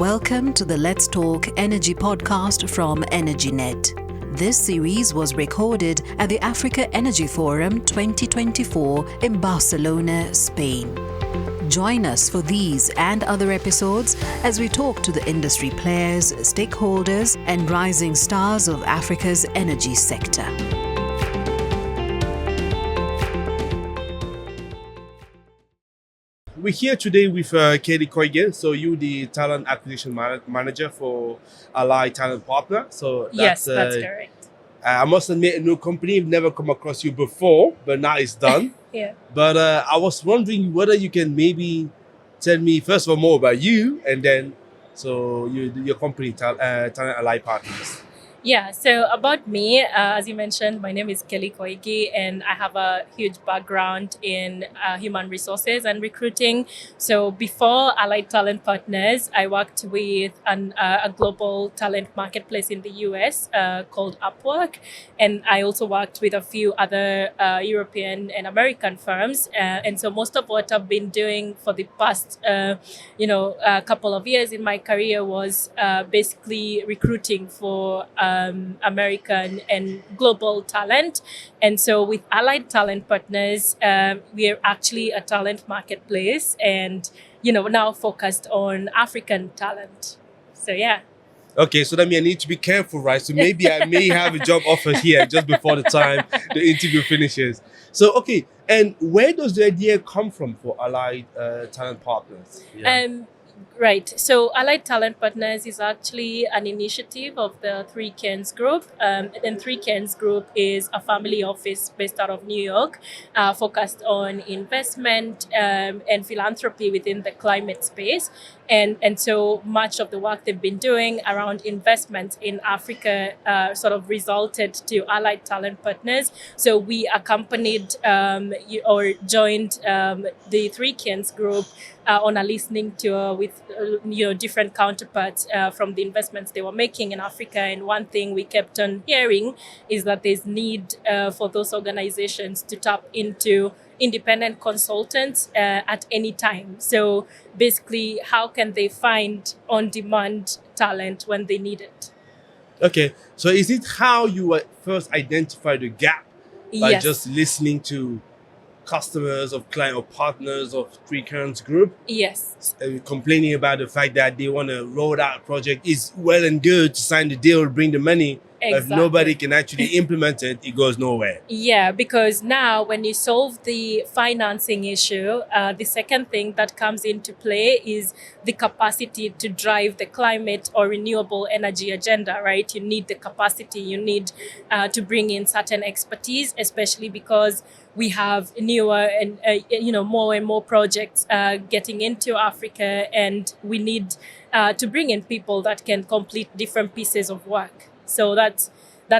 Welcome to the Let's Talk Energy podcast from EnergyNet. This series was recorded at the Africa Energy Forum 2024 in Barcelona, Spain. Join us for these and other episodes as we talk to the industry players, stakeholders, and rising stars of Africa's energy sector. We're here today with Koigi. So you the talent acquisition manager for Ally Talent Partner. So Yes, that's correct. I must admit, a new company. I've never come across you before, but now it's done. Yeah. But I was wondering whether you can maybe tell me first of all more about you, and then your company, Talent Ally Partners. Yeah, so about me, as you mentioned, my name is Koigi, and I have a huge background in human resources and recruiting. So before Allied Talent Partners, I worked with a global talent marketplace in the US called Upwork. And I also worked with a few other European and American firms. And so most of what I've been doing for the past, couple of years in my career was basically recruiting for American and global talent. And so with Allied Talent Partners, we are actually a talent marketplace and, now focused on African talent. So, yeah. Okay, so that means I need to be careful, right? So maybe I may have a job offer here just before the time the interview finishes. So, okay, and where does the idea come from for Allied Talent Partners? Yeah. Right. So Allied Talent Partners is actually an initiative of the Three Cairns Group. And Three Cairns Group is a family office based out of New York, focused on investment and philanthropy within the climate space. And so much of the work they've been doing around investment in Africa sort of resulted to Allied Talent Partners. So we accompanied or joined the Three Cairns Group on a listening tour with different counterparts from the investments they were making in Africa. And one thing we kept on hearing is that there's need for those organizations to tap into independent consultants at any time. So basically, how can they find on-demand talent when they need it? Okay, so is it how you first identified the gap by Yes. just listening to customers of client or partners of Three Cairns Group? Yes. Complaining about the fact that they want to roll out a project is well and good to sign the deal, bring the money. But if Exactly. nobody can actually implement it, it goes nowhere. Yeah, because now when you solve the financing issue, the second thing that comes into play is the capacity to drive the climate or renewable energy agenda, right? You need the capacity, you need to bring in certain expertise, especially because we have newer and more and more projects getting into Africa, and we need to bring in people that can complete different pieces of work. So that's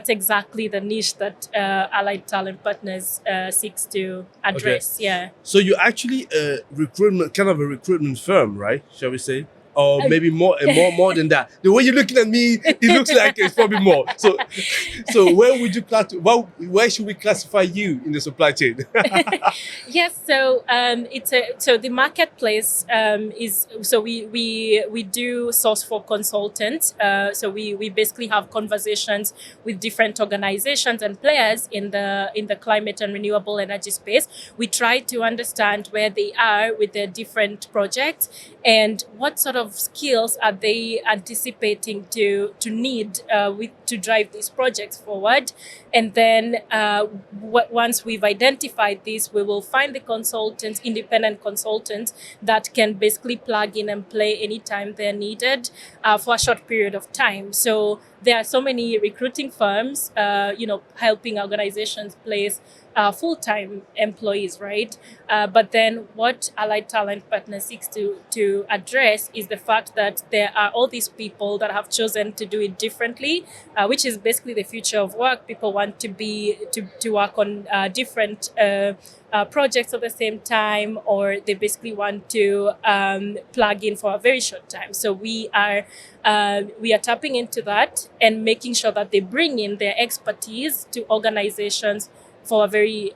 exactly the niche that Allied Talent Partners seeks to address. Okay. Yeah. So you're actually a recruitment firm, right? Shall we say? Or maybe more than that. The way you're looking at me, it looks like it's probably more. So where would you where should we classify you in the supply chain? Yes, so so the marketplace is we do source for consultants. So we basically have conversations with different organizations and players in the climate and renewable energy space. We try to understand where they are with their different projects and what sort of skills are they anticipating to need to drive these projects forward. And then once we've identified this, we will find the independent consultants that can basically plug in and play anytime they're needed for a short period of time. So there are so many recruiting firms, helping organizations place full-time employees, right? But then what Allied Talent Partners seeks to address is the fact that there are all these people that have chosen to do it differently, which is basically the future of work. People want to work on different projects at the same time, or they basically want to plug in for a very short time. So we are tapping into that and making sure that they bring in their expertise to organizations for a very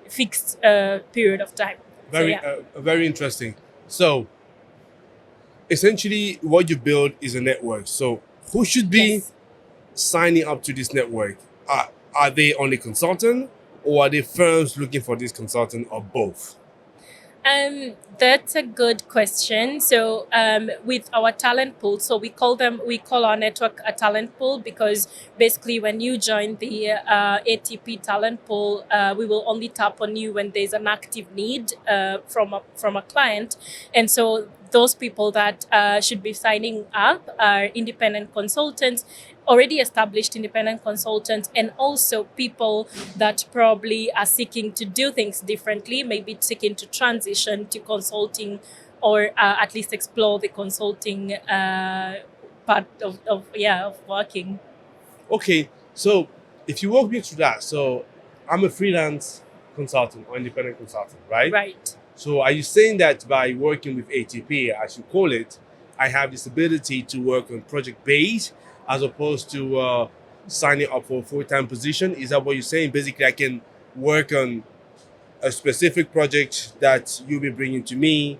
fixed period of time. Very interesting. So essentially what you build is a network. So who should be Yes. signing up to this network? Are they only consultant, or are they firms looking for this consultant, or both? That's a good question. So, with our talent pool, so we call our network a talent pool, because basically when you join the ATP talent pool, we will only tap on you when there's an active need from a client. And so those people that should be signing up are independent consultants, already established independent consultants, and also people that probably are seeking to do things differently, maybe seeking to transition to consulting, or at least explore the consulting part of working. Okay, so if you walk me through that, so I'm a freelance consultant or independent consultant, right? Right. So are you saying that by working with ATP, as you call it, I have this ability to work on project base as opposed to signing up for a full-time position? Is that what you're saying? Basically, I can work on a specific project that you'll be bringing to me,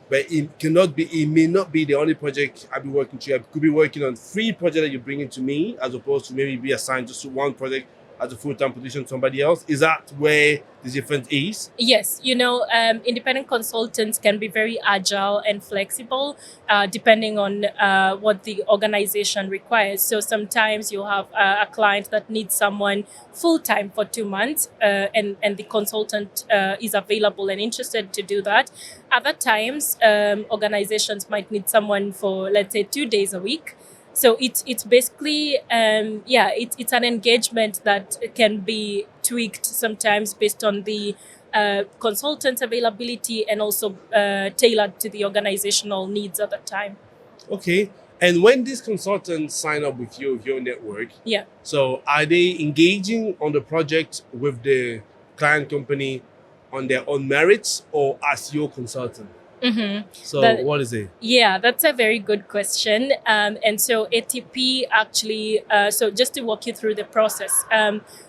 but it may not be the only project I'll be working to. I could be working on 3 projects that you're bringing to me, as opposed to maybe be assigned just to one project as a full-time position to somebody else. Is that where the difference is? Yes, independent consultants can be very agile and flexible, depending on what the organization requires. So sometimes you'll have a client that needs someone full time for 2 months, and the consultant is available and interested to do that. Other times, organizations might need someone for, let's say, 2 days a week. So it's basically it's an engagement that can be tweaked sometimes based on the consultant's availability, and also tailored to the organizational needs at the time. Okay. And when these consultants sign up with your network, Yeah. so are they engaging on the project with the client company on their own merits, or as your consultant? Mm-hmm. So what is it? Yeah, that's a very good question. And so ATP actually, so just to walk you through the process,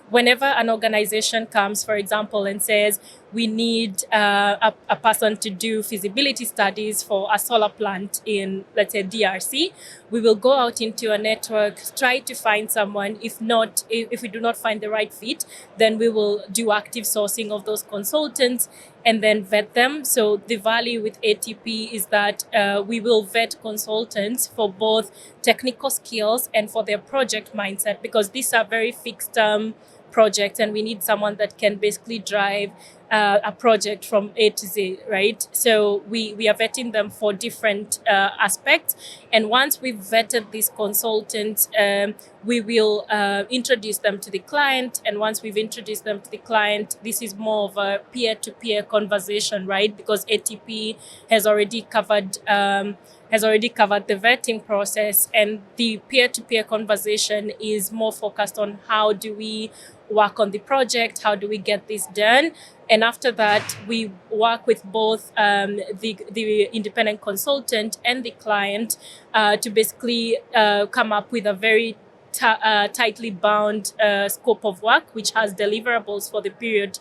whenever an organization comes, for example, and says, we need a person to do feasibility studies for a solar plant in, let's say, DRC, we will go out into a network, try to find someone. If we do not find the right fit, then we will do active sourcing of those consultants and then vet them. So the value with ATP is that we will vet consultants for both technical skills and for their project mindset, because these are very fixed term projects, and we need someone that can basically drive a project from A to Z, right? So we are vetting them for different aspects. And once we've vetted these consultants, we will introduce them to the client. And once we've introduced them to the client, this is more of a peer-to-peer conversation, right? Because ATP has already covered the vetting process, and the peer-to-peer conversation is more focused on how do we work on the project, how do we get this done. And after that, we work with both the independent consultant and the client to basically come up with a very tightly bound scope of work, which has deliverables for the period,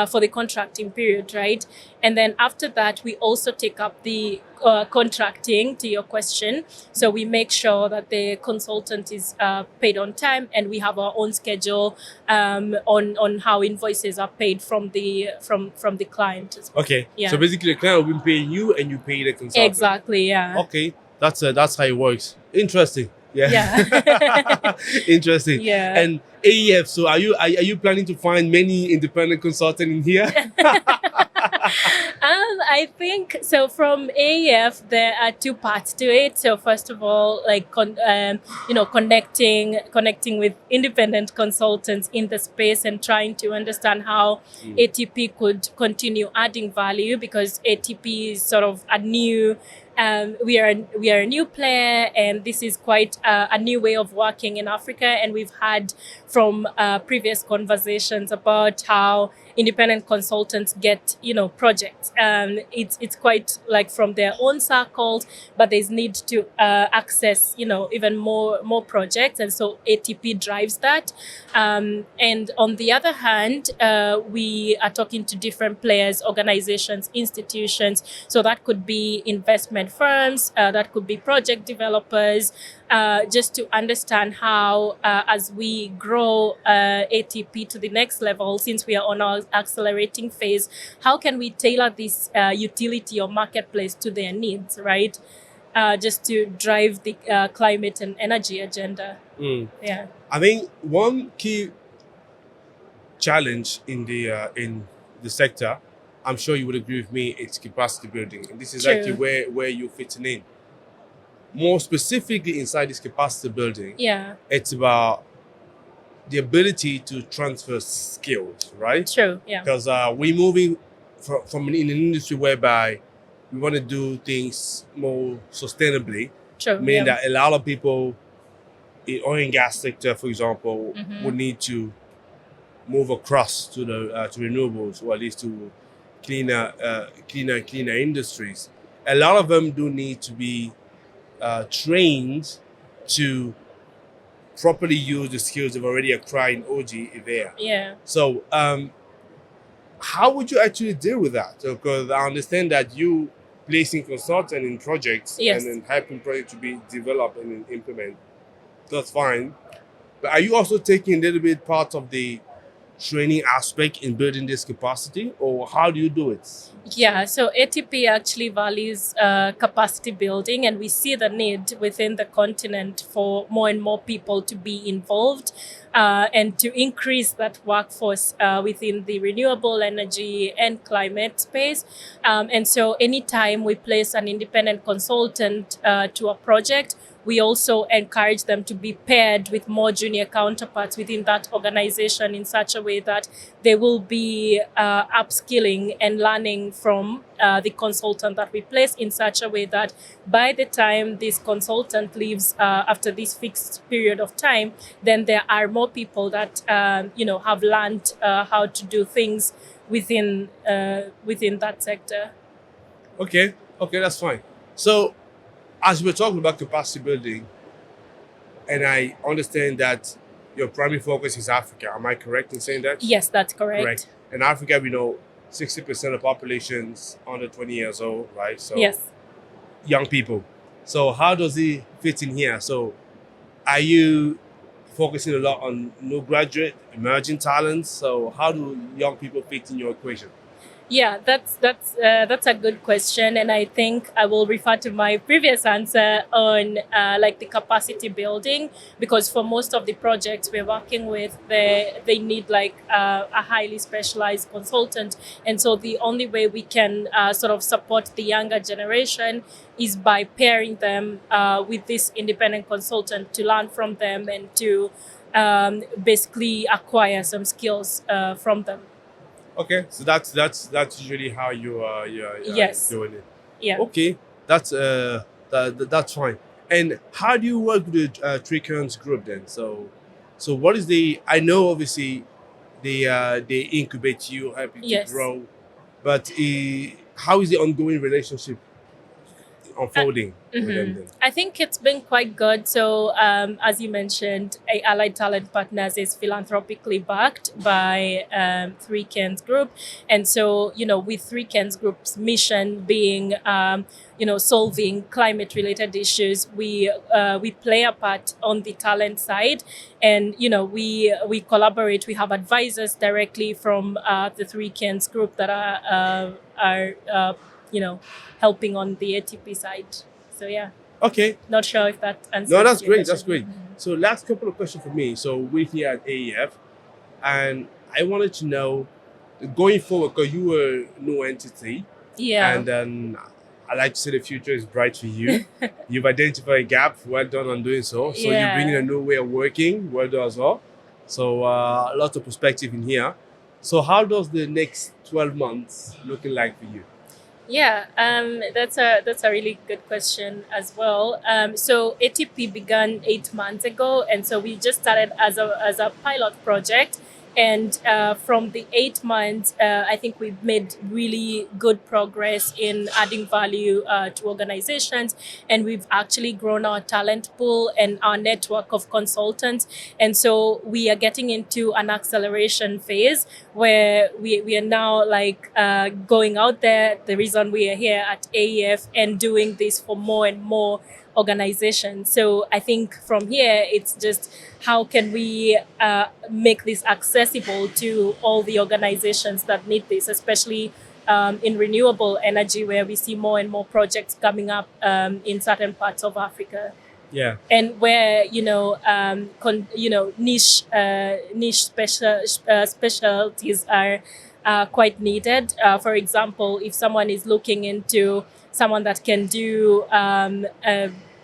for the contracting period, right? And then after that, we also take up the contracting, to your question. So we make sure that the consultant is paid on time, and we have our own schedule on how invoices are paid from the client as well. Okay. Yeah. So basically, the client will be paying you, and you pay the consultant. Exactly. Yeah. Okay. That's how it works. Interesting. Yeah. Yeah. Interesting. Yeah. And AEF. So are you planning to find many independent consultants in here? I think so. From AEF, there are 2 parts to it. So first of all, like connecting with independent consultants in the space and trying to understand how ATP could continue adding value, because ATP is sort of a new. We are a new player, and this is quite a new way of working in Africa. And we've had from previous conversations about how independent consultants get, projects. It's quite like from their own circles, but there's need to access, even more projects. And so ATP drives that. And on the other hand, we are talking to different players, organizations, institutions. So that could be investment firms, that could be project developers, just to understand how, as we grow ATP to the next level, since we are on our accelerating phase, how can we tailor this utility or marketplace to their needs, right? Just to drive the climate and energy agenda. Yeah. I think one key challenge in the sector, I'm sure you would agree with me, it's capacity building. And this is True. actually where you're fitting in. More specifically inside this capacity building, it's about the ability to transfer skills, right? True, yeah. Because we're moving from in an industry whereby we want to do things more sustainably. True, meaning that a lot of people in oil and gas sector, for example, would need to move across to the to renewables, or at least to cleaner industries. A lot of them do need to be trained to properly use the skills they've already acquired in OG there. Yeah. So, how would you actually deal with that? Because I understand that you placing consultant in projects and then helping projects to be developed and implement. That's fine. But are you also taking a little bit part of the training aspect in building this capacity, or how do you do it? Yeah, so ATP actually values capacity building, and we see the need within the continent for more and more people to be involved and to increase that workforce within the renewable energy and climate space. And so anytime we place an independent consultant to a project, we also encourage them to be paired with more junior counterparts within that organization in such a way that they will be upskilling and learning from the consultant that we place in such a way that by the time this consultant leaves after this fixed period of time, then there are more people that have learned how to do things within that sector. Okay, that's fine. So, as we're talking about capacity building, and I understand that your primary focus is Africa. Am I correct in saying that? Yes, that's correct. Correct. In Africa, we know 60% of population's under 20 years old, right? So yes. Young people. So how does it fit in here? So are you focusing a lot on new graduate, emerging talents? So how do young people fit in your equation? Yeah, that's a good question, and I think I will refer to my previous answer on like the capacity building, because for most of the projects we're working with, they need like a highly specialized consultant, and so the only way we can sort of support the younger generation is by pairing them with this independent consultant to learn from them and to basically acquire some skills from them. Okay, so that's usually how you're doing it. Yeah. Okay, that's fine. And how do you work with the Three Cairns Group then? So what is I know obviously they incubate you, help you to grow, but how is the ongoing relationship unfolding with them then? I think it's been quite good. So as you mentioned, Allied Talent Partners is philanthropically backed by Three Cairns Group. And so, with Three Cairns Group's mission being, solving climate related issues, we play a part on the talent side. And, we collaborate. We have advisors directly from the Three Cairns Group that are helping on the ATP side. So yeah. Okay. Not sure if that answers. No, that's your great. question. That's great. So last couple of questions for me. So we're here at AEF, and I wanted to know, going forward, because you were a new entity. Yeah. And then I like to say the future is bright for you. You've identified a gap. Well done on doing so. So you're bringing a new way of working. Well done as well. So a lot of perspective in here. So how does the next 12 months looking like for you? Yeah, that's a really good question as well. So ATP began 8 months ago, and so we just started as a pilot project. And from the 8 months, I think we've made really good progress in adding value to organizations. And we've actually grown our talent pool and our network of consultants. And so we are getting into an acceleration phase where we are now like going out there. The reason we are here at AEF and doing this for more and more organizations. So I think from here, it's just how can we make this accessible to all the organizations that need this, especially in renewable energy, where we see more and more projects coming up in certain parts of Africa. Yeah. And where niche specialties are quite needed. For example, if someone is looking into someone that can do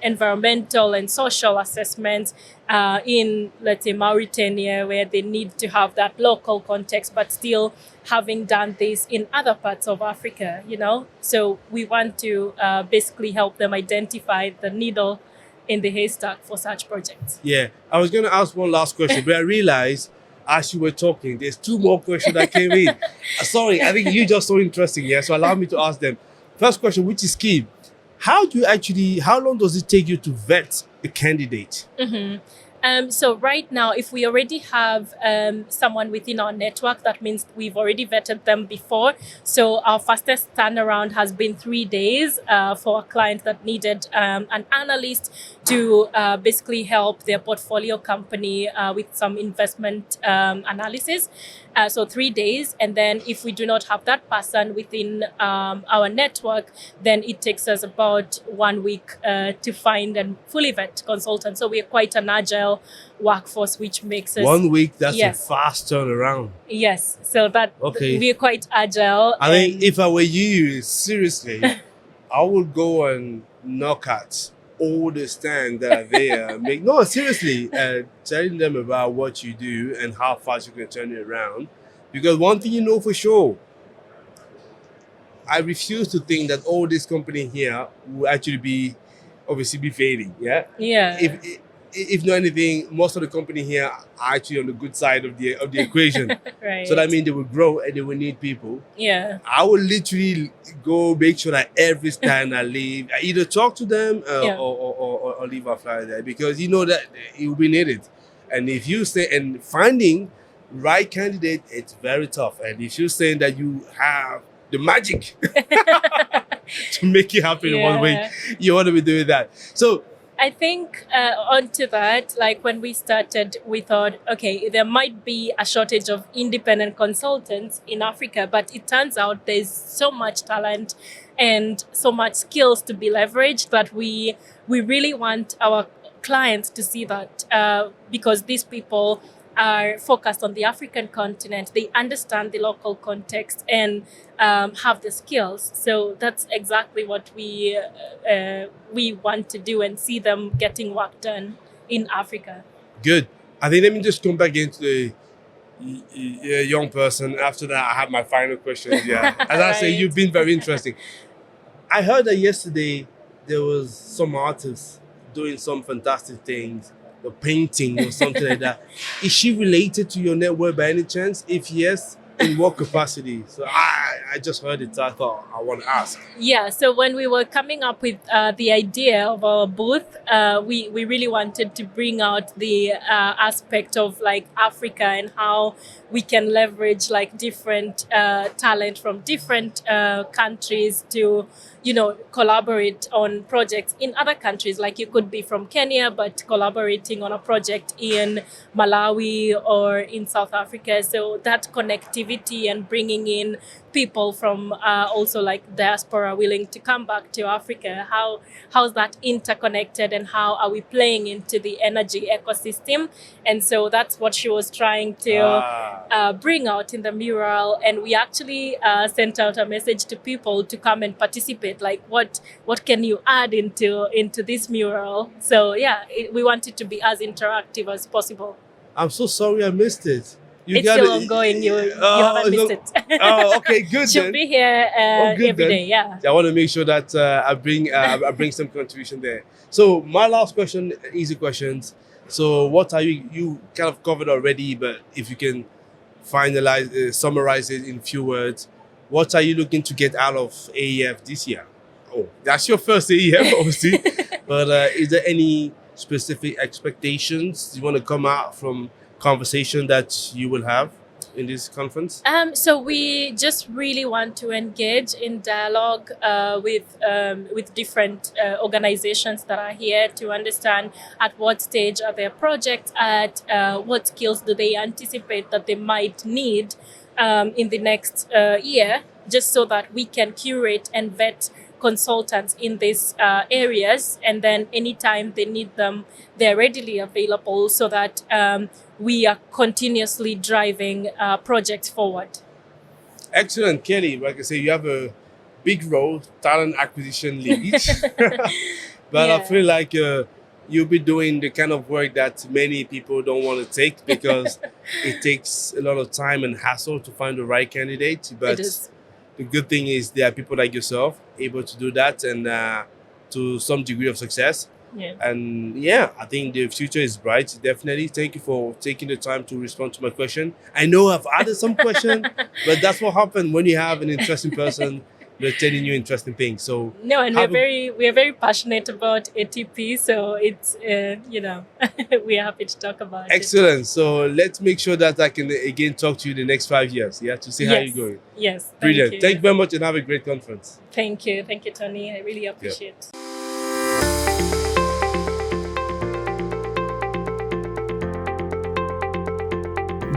environmental and social assessments in, let's say, Mauritania, where they need to have that local context, but still having done this in other parts of Africa, So we want to basically help them identify the needle in the haystack for such projects. Yeah, I was going to ask one last question, but I realized as you were talking, there's 2 more questions that came in. Sorry, I think you're just so interesting, yeah? So allow me to ask them. First question, which is key. How long does it take you to vet a candidate? Mm-hmm. So right now, if we already have someone within our network, that means we've already vetted them before. So our fastest turnaround has been 3 days for a client that needed an analyst to basically help their portfolio company with some investment analysis. So 3 days. And then if we do not have that person within our network, then it takes us about 1 week to find and fully vet consultants. So we are quite an agile workforce, which makes us 1 week. That's a fast turnaround. Yes, so that we are quite agile. I think if I were you, seriously, I would go and knock at all the stands that are there. Seriously, telling them about what you do and how fast you can turn it around. Because one thing you know for sure, I refuse to think that all this company here will actually be failing. Yeah. Yeah. If not anything, most of the company here are actually on the good side of the equation. Right. So that means they will grow and they will need people. Yeah. I will literally go make sure that every stand I leave, I either talk to them or leave a flyer there, because you know that it will be needed. And if you say, and finding right candidate, it's very tough. And if you're saying that you have the magic to make it happen in one way, you want to be doing that. So I think onto that, like when we started, we thought, okay, there might be a shortage of independent consultants in Africa, but it turns out there's so much talent and so much skills to be leveraged that we really want our clients to see that because these people are focused on the African continent. They understand the local context and have the skills. So that's exactly what we want to do and see them getting work done in Africa. Good. I think let me just come back into the young person. After that, I have my final questions. Yeah. As I say, you've been very interesting. I heard that yesterday there was some artists doing some fantastic things, the painting or something like that. Is she related to your network by any chance? If yes, in what capacity? So I just heard it, so I thought I want to ask. Yeah, so when we were coming up with the idea of our booth, we really wanted to bring out the aspect of like Africa and how we can leverage like different talent from different countries to, collaborate on projects in other countries. Like you could be from Kenya, but collaborating on a project in Malawi or in South Africa. So that connectivity and bringing in people from also like diaspora willing to come back to Africa. How's that interconnected and how are we playing into the energy ecosystem? And so that's what she was trying to bring out in the mural. And we actually sent out a message to people to come and participate. Like what can you add into this mural? So yeah, we want it to be as interactive as possible. I'm so sorry I missed it. It's still ongoing. You haven't missed it. Oh, okay, good. She'll be here every day. Yeah. I want to make sure that I bring some contribution there. So my last question, easy questions. So what are you kind of covered already, but if you can summarize it in few words, what are you looking to get out of AEF this year? Oh, that's your first AEF, obviously. But is there any specific expectations you want to come out from conversation that you will have in this conference? So we just really want to engage in dialogue with different organizations that are here to understand at what stage are their projects at, what skills do they anticipate that they might need in the next year, just so that we can curate and vet consultants in these areas, and then anytime they need them, they're readily available, so that we are continuously driving projects forward. Excellent, Kelly. Like I say, you have a big role, talent acquisition lead. But I feel like you'll be doing the kind of work that many people don't want to take, because it takes a lot of time and hassle to find the right candidate. But the good thing is there are people like yourself able to do that, and to some degree of success. Yeah. And yeah, I think the future is bright. Definitely. Thank you for taking the time to respond to my question. I know I've added some question, but that's what happens when you have an interesting person. They're telling you interesting things. So no, and we're very passionate about ATP. So it's we're happy to talk about it. Excellent. So let's make sure that I can again talk to you the next 5 years. Yeah, to see how you're going. Yes. Brilliant. Thank you very much, and have a great conference. Thank you, Tony. I really appreciate it.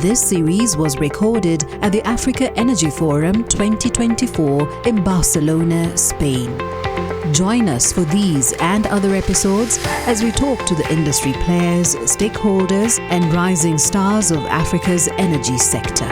This series was recorded at the Africa Energy Forum 2024 in Barcelona, Spain. Join us for these and other episodes as we talk to the industry players, stakeholders, and rising stars of Africa's energy sector.